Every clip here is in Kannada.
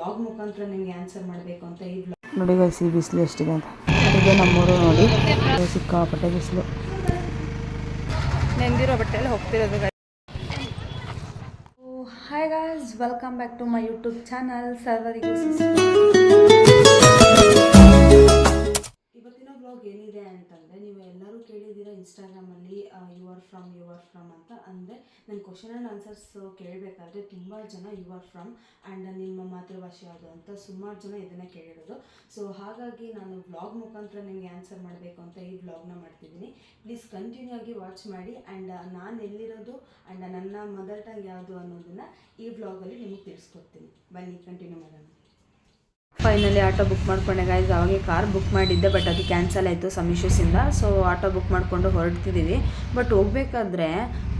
ವ್ಲಾಗ್ ಮುಖಾಂತರ ನಿಮಗೆ ಆನ್ಸರ್ ಮಾಡಬೇಕು ಅಂತ ಈ ವ್ಲಾಗ್ ನೋಡಿ ಗೈಸ್ ಈ ಬಿಸಿಲು ಎಷ್ಟಿದೆ ಅಂತ. ಇದು ನಮ್ಮೂರು ನೋಡಿ, ಸಿಕ್ಕಾಪಟ್ಟೆ ಬಿಸಿಲು. ನೆಂದಿರೋ ಬಟ್ಟೆಯಲ್ಲಿ ಹೋಗ್ತಿರೋದು. Hi guys, welcome back to my YouTube channel. ಸರ್ವರಿಗೂ ಇವತ್ತಿನ ವ್ಲಾಗ್ ಏನಿದೆ ಅಂತಂದರೆ, ನೀವು ಎಲ್ಲರೂ ಕೇಳಿದ್ದೀರಾ ಇನ್ಸ್ಟಾಗ್ರಾಮಲ್ಲಿ ಯು ಆರ್ ಫ್ರಮ್ ಅಂತ. ಅಂದರೆ ನನ್ನ ಕ್ವಶನ್ ಆ್ಯಂಡ್ ಆನ್ಸರ್ಸ್ ಕೇಳಬೇಕಾದ್ರೆ ತುಂಬ ಜನ ಯು ಆರ್ ಫ್ರಮ್ ಆ್ಯಂಡ್ ನಿಮ್ಮ ಮಾತೃಭಾಷೆ ಯಾವುದು ಅಂತ ಸುಮಾರು ಜನ ಇದನ್ನು ಕೇಳಿರೋದು. ಸೊ ಹಾಗಾಗಿ ನಾನು ವ್ಲಾಗ್ ಮುಖಾಂತರ ನಿಮಗೆ ಆನ್ಸರ್ ಮಾಡಬೇಕು ಅಂತ ಈ ವ್ಲಾಗ್ನ ಮಾಡ್ತಿದ್ದೀನಿ. ಪ್ಲೀಸ್ ಕಂಟಿನ್ಯೂ ಆಗಿ ವಾಚ್ ಮಾಡಿ ಆ್ಯಂಡ್ ನಾನು ಎಲ್ಲಿರೋದು ಆ್ಯಂಡ್ ನನ್ನ ಮದರ್ ಟಂಗ್ ಯಾವುದು ಅನ್ನೋದನ್ನು ಈ ವ್ಲಾಗಲ್ಲಿ ನಿಮಗೆ ತಿಳಿಸ್ಕೊಡ್ತೀನಿ. ಬನ್ನಿ ಕಂಟಿನ್ಯೂ ಮಾಡೋಣ. ಫೈನಲಿ ಆಟೋ ಬುಕ್ ಮಾಡ್ಕೊಂಡೆ ಗೈಸ್. ಅವಾಗೆ ಕಾರ್ ಬುಕ್ ಮಾಡಿದ್ದೆ, ಬಟ್ ಅದು ಕ್ಯಾನ್ಸಲ್ ಆಯಿತು ಸಮ್ ಇಶ್ಯೂಸಿಂದ. ಸೊ ಆಟೋ ಬುಕ್ ಮಾಡಿಕೊಂಡು ಹೊರಡ್ತಿದ್ದೀವಿ. ಬಟ್ ಹೋಗಬೇಕಾದ್ರೆ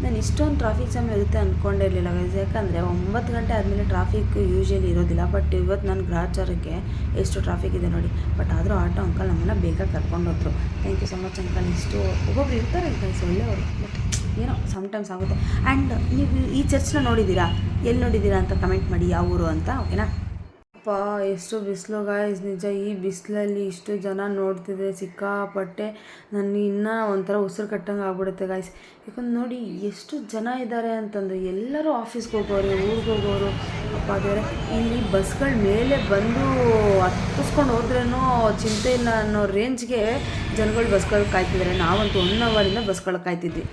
ನಾನು ಇಷ್ಟೊಂದು ಟ್ರಾಫಿಕ್ ಜಾಮ್ ಇರುತ್ತೆ ಅಂದ್ಕೊಂಡೇ ಇರಲಿಲ್ಲ ಗೈಸ್. ಯಾಕಂದರೆ 9 ಗಂಟೆ ಆದಮೇಲೆ ಟ್ರಾಫಿಕ್ ಯೂಶ್ವಲಿ ಇರೋದಿಲ್ಲ. ಬಟ್ ಇವತ್ತು ನನ್ನ ಗ್ರಾಚಾರಕ್ಕೆ ಎಷ್ಟು ಟ್ರಾಫಿಕ್ ಇದೆ ನೋಡಿ. ಬಟ್ ಆದರೂ ಆಟೋ ಅಂಕಲ್ ನಮ್ಮನ್ನು ಬೇಗ ಕರ್ಕೊಂಡೋದ್ರು. Thank you so much uncle. ಇಷ್ಟು ಒಬ್ಬೊಬ್ರು ಇರ್ತಾರೆ ಗೈಸ್ ಒಳ್ಳೆಯವರು, ಬಟ್ ಏನೋ ಸಮ್ಟೈಮ್ಸ್ ಆಗುತ್ತೆ. ಆ್ಯಂಡ್ ನೀವು ಈ ಚರ್ಚ್ನ ನೋಡಿದ್ದೀರಾ, ಎಲ್ಲಿ ನೋಡಿದ್ದೀರಾ ಅಂತ ಕಮೆಂಟ್ ಮಾಡಿ, ಯಾವ ಊರು ಅಂತ, ಓಕೆನಾ? ಅಪ್ಪ ಎಷ್ಟು ಬಿಸಿಲು ಗಾಯ್ಸ್, ನಿಜ ಈ ಬಿಸಿಲಲ್ಲಿ ಇಷ್ಟು ಜನ ನೋಡ್ತಿದ್ರೆ ಸಿಕ್ಕಾಪಟ್ಟೆ ನನಗೆ ಇನ್ನೂ ಒಂಥರ ಉಸಿರು ಕಟ್ಟಂಗೆ ಆಗ್ಬಿಡುತ್ತೆ ಗಾಯ್ಸ್. ಯಾಕಂದ್ರೆ ನೋಡಿ ಎಷ್ಟು ಜನ ಇದ್ದಾರೆ ಅಂತಂದರೆ ಎಲ್ಲರೂ ಆಫೀಸ್ಗೆ ಹೋಗೋರು, ಊರಿಗೆ ಹೋಗೋರು. ಅಪ್ಪ ದೇವರೇ, ಇಲ್ಲಿ ಬಸ್ಗಳ ಮೇಲೆ ಬಂದು ಹತ್ತಿಸ್ಕೊಂಡು ಹೋದ್ರೇನೋ ಚಿಂತೆ ಇಲ್ಲ ಅನ್ನೋ ರೇಂಜ್ಗೆ ಜನಗಳು ಬಸ್ಗಳು ಕಾಯ್ತಿದ್ದಾರೆ. ನಾವಂತೂ 1 ಅವರಿಂದ ಬಸ್ಗಳು ಕಾಯ್ತಿದ್ವಿ.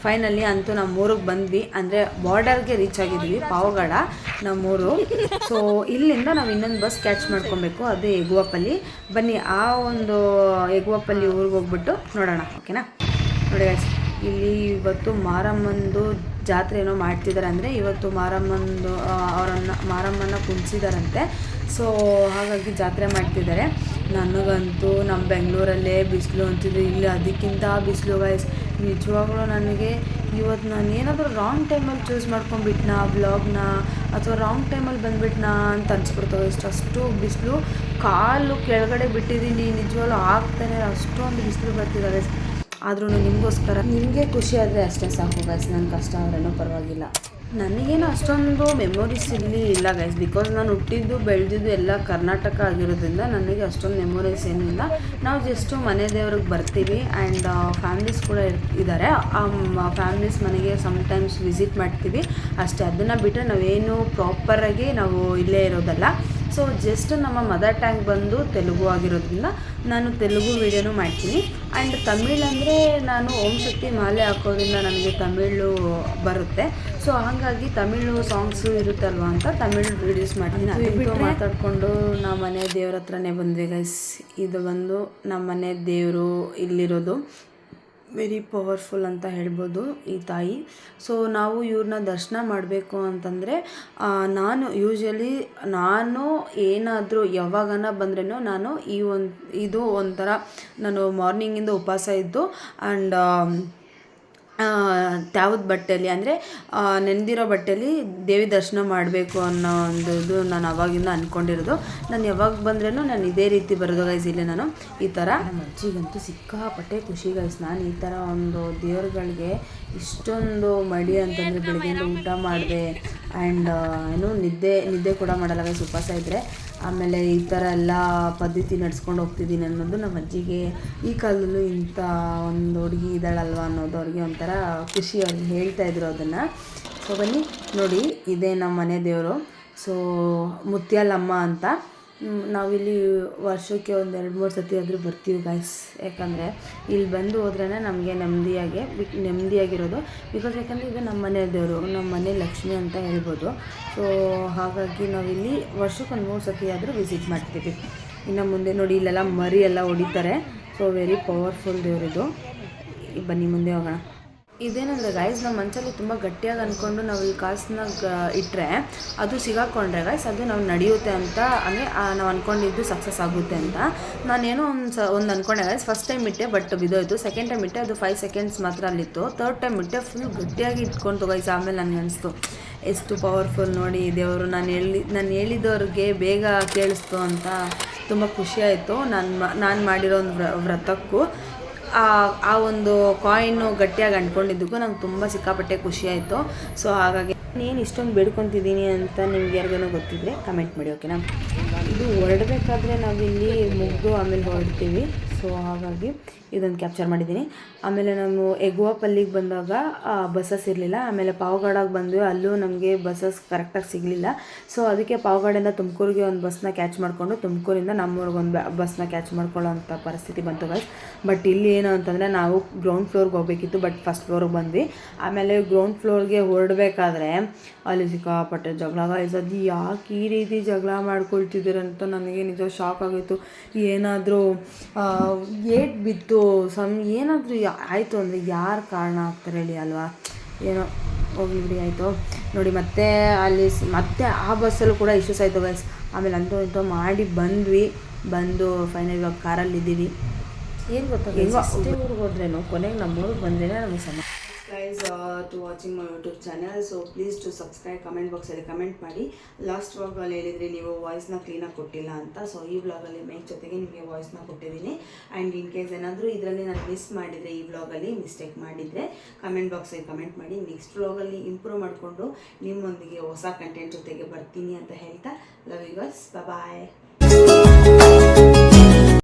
ಫೈನಲಿ ಅಂತೂ ನಮ್ಮೂರಿಗೆ ಬಂದ್ವಿ, ಅಂದರೆ ಬಾರ್ಡರ್ಗೆ ರೀಚ್ ಆಗಿದ್ವಿ, ಪಾವಗಡ ನಮ್ಮೂರು. ಸೊ ಇಲ್ಲಿಂದ ನಾವು ಇನ್ನೊಂದು ಬಸ್ ಕ್ಯಾಚ್ ಮಾಡ್ಕೊಬೇಕು, ಅದು ಎಗುವಪಲ್ಲಿ. ಬನ್ನಿ ಆ ಒಂದು ಎಗುವಪಲ್ಲಿ ಊರಿಗೆ ಹೋಗ್ಬಿಟ್ಟು ನೋಡೋಣ, ಓಕೆನಾ? ನೋಡಿ ಗೈಸ್, ಇಲ್ಲಿ ಇವತ್ತು ಮಾರಮ್ಮಂದು ಜಾತ್ರೆ ಏನೋ ಮಾಡ್ತಿದ್ದಾರೆ. ಅಂದರೆ ಇವತ್ತು ಮಾರಮ್ಮನ ಕುಣಿಸಿದಾರಂತೆ. ಸೊ ಹಾಗಾಗಿ ಜಾತ್ರೆ ಮಾಡ್ತಿದ್ದಾರೆ. ನನಗಂತೂ ನಮ್ಮ ಬೆಂಗಳೂರಲ್ಲೇ ಬಿಸಿಲು ಅಂತಿದ್ದು, ಇಲ್ಲಿ ಅದಕ್ಕಿಂತ ಬಿಸಿಲು ಗೈಸ್. ನಿಜವಾಗ್ಲೂ ನನಗೆ ಇವತ್ತು ನಾನು ಏನಾದರೂ ರಾಂಗ್ ಟೈಮಲ್ಲಿ ಚೂಸ್ ಮಾಡ್ಕೊಂಡ್ಬಿಟ್ನಾ ವ್ಲಾಗ್ನ, ಅಥವಾ ರಾಂಗ್ ಟೈಮಲ್ಲಿ ಬಂದುಬಿಟ್ನಾ ಅಂತ ಅನ್ಸ್ಬಿಡ್ತವೆ. ಅಷ್ಟು ಬಿಸಿಲು, ಕಾಲು ಕೆಳಗಡೆ ಬಿಟ್ಟಿದ್ದೀನಿ. ನಿಜವಾಗ್ಲೂ ಆಗ್ತಾನೆ ಅಷ್ಟೊಂದು ಬಿಸಿಲು ಬರ್ತಿದ್ದಾರೆ. ಆದ್ರೂ ನಿಮಗೋಸ್ಕರ, ನಿಮಗೆ ಖುಷಿ ಆದರೆ ಅಷ್ಟೇ ಸಾಕು ಗೈಸ್. ನನ್ನ ಕಷ್ಟ ಆದ್ರೂ ಪರವಾಗಿಲ್ಲ. ನನಗೇನು ಅಷ್ಟೊಂದು ಮೆಮೊರೀಸ್ ಇಲ್ಲ ಗೈಸ್, ಬಿಕಾಸ್ ನಾನು ಹುಟ್ಟಿದ್ದು ಬೆಳೆದಿದ್ದು ಎಲ್ಲ ಕರ್ನಾಟಕ ಆಗಿರೋದ್ರಿಂದ ನನಗೆ ಅಷ್ಟೊಂದು ಮೆಮೊರೀಸ್ ಏನಿಲ್ಲ. ನಾವು ಜಸ್ಟು ಮನೆ ದೇವ್ರಿಗೆ ಬರ್ತೀವಿ ಆ್ಯಂಡ್ ಫ್ಯಾಮ್ಲೀಸ್ ಕೂಡ ಇದ್ದಾರೆ. ಆ ಫ್ಯಾಮ್ಲೀಸ್ ಮನೆಗೆ ಸಮ್ಟೈಮ್ಸ್ ವಿಸಿಟ್ ಮಾಡ್ತೀವಿ ಅಷ್ಟೇ. ಅದನ್ನು ಬಿಟ್ಟರೆ ನಾವೇನು ಪ್ರಾಪರಾಗಿ ನಾವು ಇಲ್ಲೇ ಇರೋದಲ್ಲ. ಸೊ ಜಸ್ಟ್ ನಮ್ಮ ಮದರ್ ಟ್ಯಾಂಗ್ ಬಂದು ತೆಲುಗು ಆಗಿರೋದ್ರಿಂದ ನಾನು ತೆಲುಗು ವೀಡಿಯೋನೂ ಮಾಡ್ತೀನಿ. ಆ್ಯಂಡ್ ತಮಿಳ್ ಅಂದರೆ ನಾನು ಓಂ ಶಕ್ತಿ ಮಾಲೆ ಹಾಕೋದ್ರಿಂದ ನನಗೆ ತಮಿಳು ಬರುತ್ತೆ. ಸೊ ಹಾಗಾಗಿ ತಮಿಳು ಸಾಂಗ್ಸು ಇರುತ್ತಲ್ವ ಅಂತ ತಮಿಳು ವೀಡಿಯೋಸ್ ಮಾಡ್ತೀನಿ. ಅದು ಮಾತಾಡಿಕೊಂಡು ನಮ್ಮ ಮನೆ ದೇವ್ರ ಹತ್ರನೇ ಬಂದ್ವಿ ಗೈಸ್. ಇದು ಬಂದು ನಮ್ಮ ಮನೆ ದೇವರು ಇಲ್ಲಿರೋದು. ವೆರಿ ಪವರ್ಫುಲ್ ಅಂತ ಹೇಳ್ಬೋದು ಈ ತಾಯಿ. ಸೊ ನಾವು ಇವ್ರನ್ನ ದರ್ಶನ ಮಾಡಬೇಕು ಅಂತಂದರೆ ನಾನು ಏನಾದರೂ ಯಾವಾಗನ ಬಂದ್ರೂ ನಾನು ಇದು ಒಂಥರ ನಾನು ಮಾರ್ನಿಂಗಿಂದ ಉಪವಾಸ ಇದ್ದು ಆ್ಯಂಡ್ ತ್ಯಾವದ ಬಟ್ಟೆಯಲ್ಲಿ, ಅಂದರೆ ನೆಂದಿರೋ ಬಟ್ಟೆಯಲ್ಲಿ ದೇವಿ ದರ್ಶನ ಮಾಡಬೇಕು ಅನ್ನೋ ಒಂದು ಇದು ನಾನು ಅವಾಗಿಂದ ಅಂದ್ಕೊಂಡಿರೋದು. ನಾನು ಯಾವಾಗ ಬಂದ್ರೂ ನಾನು ಇದೇ ರೀತಿ ಬರೋದು ಗೈಸ್. ಇಲ್ಲಿ ನಾನು ಈ ಥರ ನಮ್ಮ ಅಜ್ಜಿಗಂತೂ ಸಿಕ್ಕಾಪಟ್ಟೆ ಖುಷಿ ಗೈಸ್. ನಾನು ಈ ಥರ ಒಂದು ದೇವ್ರುಗಳಿಗೆ ಇಷ್ಟೊಂದು ಮಡಿ ಅಂತಂದರೆ ಬೆಳಗ್ಗೆಯಿಂದ ಊಟ ಮಾಡಿದೆ ಆ್ಯಂಡ್ ನಿದ್ದೆ ಕೂಡ ಮಾಡಲ್ಲ ಗೈಸ್ ಉಪವಾಸ ಇದ್ದರೆ. ಆಮೇಲೆ ಈ ಥರ ಎಲ್ಲ ಪದ್ಧತಿ ನಡ್ಸ್ಕೊಂಡು ಹೋಗ್ತಿದ್ದೀನಿ ಅನ್ನೋದು ನಮ್ಮ ಅಜ್ಜಿಗೆ ಈ ಕಾಲದಲ್ಲೂ ಇಂಥ ಒಂದು ಹುಡುಗಿ ಇದ್ದಾಳಲ್ವ ಅನ್ನೋದು ಅವ್ರಿಗೆ ಒಂಥರ ಖುಷಿ. ಅವ್ರು ಹೇಳ್ತಾಯಿದ್ರು ಅದನ್ನು. ಸೊ ಬನ್ನಿ ನೋಡಿ, ಇದೇ ನಮ್ಮ ಮನೆ ದೇವರು. ಸೊ ಮುತ್ಯಾಲಮ್ಮ ಅಂತ. ನಾವಿಲ್ಲಿ ವರ್ಷಕ್ಕೆ ಒಂದು 2-3 ಸತಿ ಆದರೂ ಬರ್ತೀವಿ ಗಾಯ್ಸ್. ಯಾಕಂದರೆ ಇಲ್ಲಿ ಬಂದು ಹೋದ್ರೇ ನಮಗೆ ನೆಮ್ಮದಿಯಾಗಿರೋದು. ಬಿಕಾಸ್ ಯಾಕಂದರೆ ಇದು ನಮ್ಮ ಮನೆ ದೇವರು, ನಮ್ಮ ಮನೆ ಲಕ್ಷ್ಮಿ ಅಂತ ಹೇಳ್ಬೋದು. ಸೊ ಹಾಗಾಗಿ ನಾವಿಲ್ಲಿ ವರ್ಷಕ್ಕೆ ಒಂದು 3 ಸತಿ ಆದರೂ ವಿಸಿಟ್ ಮಾಡ್ತೀವಿ. ಇನ್ನು ಮುಂದೆ ನೋಡಿ, ಇಲ್ಲೆಲ್ಲ ಮರಿ ಎಲ್ಲ ಹೊಡಿತಾರೆ. ಸೊ ವೆರಿ ಪವರ್ಫುಲ್ ದೇವರಿದು. ಬನ್ನಿ ಮುಂದೆ ಹೋಗೋಣ. ಇದೇನಂದರೆ ಗೈಸ್, ನಮ್ಮ ಮನಸ್ಸಲ್ಲಿ ತುಂಬ ಗಟ್ಟಿಯಾಗಿ ಅಂದ್ಕೊಂಡು ನಾವು ಈ ಕಾಸನ್ನ ಇಟ್ಟರೆ ಅದು ಸಿಗಾಕೊಂಡ್ರೆ ಗೈಸ್ ಅದು ನಾವು ನಡೆಯುತ್ತೆ ಅಂತ, ಅಂದರೆ ನಾವು ಅಂದ್ಕೊಂಡಿದ್ದು ಸಕ್ಸಸ್ ಆಗುತ್ತೆ ಅಂತ. ನಾನೇನೋ ಒಂದು ಅಂದ್ಕೊಂಡೆ ಗೈಸ್. ಫಸ್ಟ್ ಟೈಮ್ ಇಟ್ಟೆ ಬಟ್ ಬಿದ್ದೋಯ್ತು. ಸೆಕೆಂಡ್ ಟೈಮ್ ಇಟ್ಟೆ, ಅದು 5 ಸೆಕೆಂಡ್ಸ್ ಮಾತ್ರ ಅಲ್ಲಿತ್ತು. ಥರ್ಡ್ ಟೈಮ್ ಇಟ್ಟೆ, ಫುಲ್ ಗಟ್ಟಿಯಾಗಿ ಇಟ್ಕೊಂಡು ಗೈಸ್. ಆಮೇಲೆ ನನಗೆ ಅನಿಸ್ತು ಎಷ್ಟು ಪವರ್ಫುಲ್ ನೋಡಿ ದೇವರು. ನಾನು ಹೇಳಿದವ್ರಿಗೆ ಬೇಗ ಕೇಳಿಸ್ತು ಅಂತ ತುಂಬ ಖುಷಿಯಾಯಿತು. ನಾನು ಮಾಡಿರೋ ಒಂದು ವ್ರತಕ್ಕೂ ಆ ಒಂದು ಕಾಯಿನ್ನು ಗಟ್ಟಿಯಾಗಿ ಅಂಟ್ಕೊಂಡಿದ್ದಕ್ಕೂ ನಂಗೆ ತುಂಬ ಸಿಕ್ಕಾಪಟ್ಟೆ ಖುಷಿಯಾಯಿತು. ಸೊ ಹಾಗಾಗಿ ನಾನು ಇಷ್ಟೊಂದು ಬೇಡ್ಕೊತಿದ್ದೀನಿ ಅಂತ ನಿಮ್ಗೆ ಯಾರಿಗಾನೋ ಗೊತ್ತಿದ್ರೆ ಕಮೆಂಟ್ ಮಾಡಿ, ಓಕೆನಾ. ಇದು ಹೊರಡಬೇಕಾದ್ರೆ ನಾವಿಲ್ಲಿ ಮುಗಿದು ಆಮೇಲೆ ಹೊರಡ್ತೀವಿ. ಸೊ ಹಾಗಾಗಿ ಇದೊಂದು ಕ್ಯಾಪ್ಚರ್ ಮಾಡಿದ್ದೀನಿ. ಆಮೇಲೆ ನಾವು ಎಗ್ವಾಪಲ್ಲಿಗೆ ಬಂದಾಗ ಬಸ್ಸಸ್ ಇರಲಿಲ್ಲ. ಆಮೇಲೆ ಪಾವಗಡಗೆ ಬಂದ್ವಿ, ಅಲ್ಲೂ ನಮಗೆ ಬಸ್ಸಸ್ ಕರೆಕ್ಟಾಗಿ ಸಿಗಲಿಲ್ಲ. ಸೊ ಅದಕ್ಕೆ ಪಾವಗಡಿಂದ ತುಮಕೂರಿಗೆ ಒಂದು ಬಸ್ನ ಕ್ಯಾಚ್ ಮಾಡಿಕೊಂಡು ತುಮಕೂರಿಂದ ನಮ್ಮೂರಿಗೆ ಒಂದು ಬಸ್ನ ಕ್ಯಾಚ್ ಮಾಡ್ಕೊಳ್ಳೋ ಅಂಥ ಪರಿಸ್ಥಿತಿ ಬಂತು ಗೈಸ್. ಬಟ್ ಇಲ್ಲಿ ಏನು ಅಂತಂದರೆ ನಾವು ಗ್ರೌಂಡ್ ಫ್ಲೋರ್ಗೆ ಹೋಗಬೇಕಿತ್ತು, ಬಟ್ ಫಸ್ಟ್ ಫ್ಲೋರಿಗೆ ಬಂದ್ವಿ. ಆಮೇಲೆ ಗ್ರೌಂಡ್ ಫ್ಲೋರ್ಗೆ ಹೊರಡಬೇಕಾದ್ರೆ ಅಲ್ಲಿ ಸಿಕ್ಕಾಪಟ್ಟೆ ಜಗಳ ಗೈಸ್. ಅದು ಯಾಕೆ ಈ ರೀತಿ ಜಗಳ ಮಾಡ್ಕೊಳ್ತಿದ್ದೀರ ಅಂತ ನನಗೆ ನಿಜ ಶಾಕ್ ಆಗಿತ್ತು. ಏನಾದರೂ ಏಟ್ ಬಿತ್ತು ಏನಾದರೂ ಆಯಿತು ಅಂದರೆ ಯಾರು ಕಾರಣ ಆಗ್ತಾರೆ ಹೇಳಿ ಅಲ್ವಾ. ಏನೋ ಹೋಗ್ಲಿ ಬಿಡಿ, ಆಯಿತು ನೋಡಿ. ಮತ್ತೆ ಅಲ್ಲಿ ಮತ್ತೆ ಆ ಬಸ್ಸಲ್ಲೂ ಕೂಡ ಇಶ್ಯೂಸ್ ಆಯಿತು ಗೈಸ್. ಆಮೇಲೆ ಅಂತೂ ಇಂತೂ ಮಾಡಿ ಬಂದು ಫೈನಲ್ ಇವಾಗ ಕಾರಲ್ಲಿದ್ದೀವಿ. ಏನು ಗೊತ್ತಾ, ಅಷ್ಟೇ ಊರಿಗೆ ಹೋದ್ರೇನು ಕೊನೆಗೆ ನಮ್ಮೂರಿಗೆ ಬಂದ್ರೇ ನಮಗೆ guys to watching my YouTube channel. So please to subscribe. Comment ಬಾಕ್ಸಲ್ಲಿ ಕಮೆಂಟ್ ಮಾಡಿ. ಲಾಸ್ಟ್ ವ್ಲಾಗಲ್ಲಿ ಹೇಳಿದ್ರಿ ನೀವು ವಾಯ್ಸ್ನ ಕ್ಲೀನಾಗಿ ಕೊಟ್ಟಿಲ್ಲ ಅಂತ. ಸೊ ಈ ವ್ಲಾಗಲ್ಲಿ ಮೇಕ್ ಜೊತೆಗೆ ನಿಮಗೆ ವಾಯ್ಸ್ನ ಕೊಟ್ಟಿದ್ದೀನಿ. ಆ್ಯಂಡ್ ಇನ್ ಕೇಸ್ ಏನಾದರೂ ಇದರಲ್ಲಿ ನಾನು ಮಿಸ್ ಮಾಡಿದರೆ, ಈ ವ್ಲಾಗಲ್ಲಿ ಮಿಸ್ಟೇಕ್ ಮಾಡಿದರೆ ಕಮೆಂಟ್ ಬಾಕ್ಸಲ್ಲಿ ಕಮೆಂಟ್ ಮಾಡಿ. ನೆಕ್ಸ್ಟ್ ವ್ಲಾಗಲ್ಲಿ ಇಂಪ್ರೂವ್ ಮಾಡಿಕೊಂಡು ನಿಮ್ಮೊಂದಿಗೆ ಹೊಸ ಕಂಟೆಂಟ್ ಜೊತೆಗೆ ಬರ್ತೀನಿ ಅಂತ ಹೇಳ್ತಾ, ಲವ್ ಯು ಗೈಸ್, ಬಾಯ್.